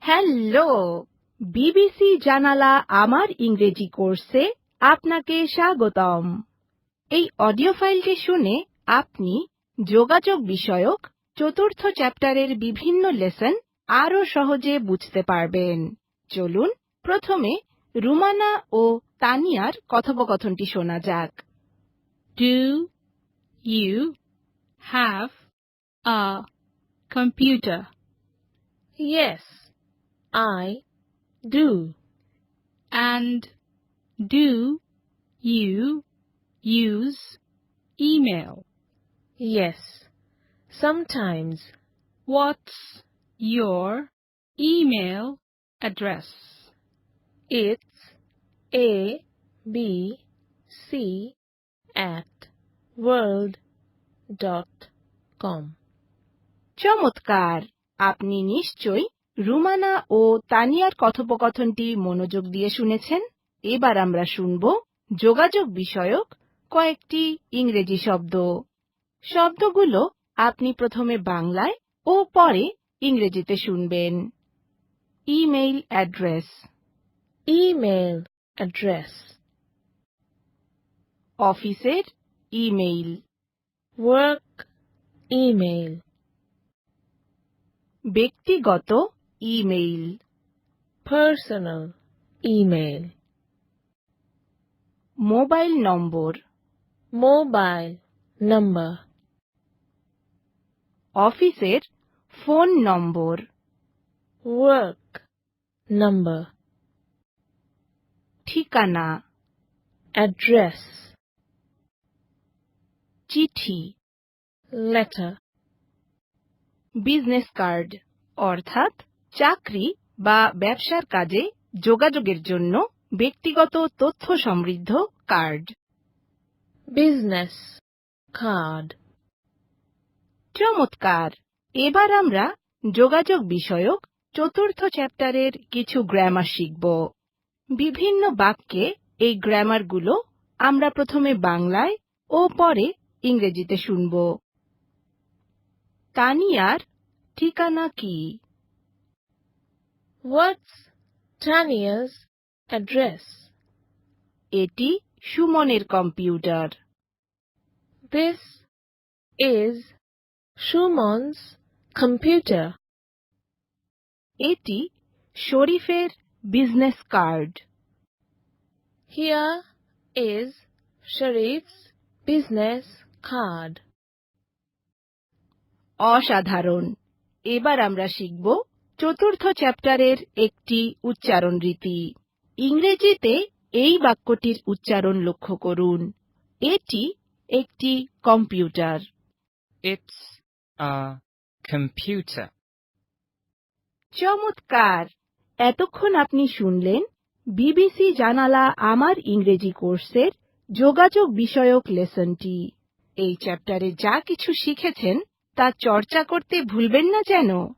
Hello, BBC জানালা আমার ইংরেজি কোর্সে আপনাকে স্বাগতম। এই অডিও ফাইলটি শুনে আপনি যোগাযোগ বিষয়ক চতুর্থ চ্যাপ্টারের বিভিন্ন লেসন আরও সহজে বুঝতে পারবেন। চলুন প্রথমে রুমানা ও তানিয়ার কথোপকথনটি শোনা যাক। Do you have a computer? Yes, I do. And do you use email? Yes, sometimes. What's your email address? It's abc@world.com. চমৎকার! আপনি নিশ্চয়ই রুমানা ও তানিয়ার কথোপকথনটি মনোযোগ দিয়ে শুনেছেন। এবার আমরা শুনব যোগাযোগ বিষয়ক কয়েকটি ইংরেজি শব্দ। শব্দগুলো আপনি প্রথমে বাংলায় ও পরে ইংরেজিতে শুনবেন। Email address, Email address. অফিসের ইমেইল, Work email. ব্যক্তিগত ইমেইল, Personal email. মোবাইল নম্বর, Mobile number. অফিসের ফোন নম্বর, Work number. ঠিকানা, Address. চিঠি, Letter. বিজনেস কার্ড অর্থাৎ চাকরি বা ব্যবসার কাজে যোগাযোগের জন্য ব্যক্তিগত তথ্য সমৃদ্ধ কার্ড। Business card. চমৎকার! এবার আমরা যোগাযোগ বিষয়ক চতুর্থ চ্যাপ্টারের কিছু গ্রামার শিখব। বিভিন্ন বাক্যে এই গ্রামারগুলো আমরা প্রথমে বাংলায় ও পরে ইংরেজিতে শুনব। তানিয়ার ঠিকানা কি? What's Tania's address? এটি সুমনের computer. This is Sumon's computer. এটি শরীফের business card. Here is Sharif's business card. অসাধারণ! এবার আমরা শিখব চতুর্থ চ্যাপ্টারের একটি উচ্চারণ রীতি। ইংরেজিতে এই বাক্যটির উচ্চারণ লক্ষ্য করুন। এটি একটি কম্পিউটার। It's a computer. চমৎকার! এতক্ষণ আপনি শুনলেন বিবিসি জানালা আমার ইংরেজি কোর্সের যোগাযোগ বিষয়ক লেসনটি। এই চ্যাপ্টারে যা কিছু শিখেছেন তা চর্চা করতে ভুলবেন না যেন।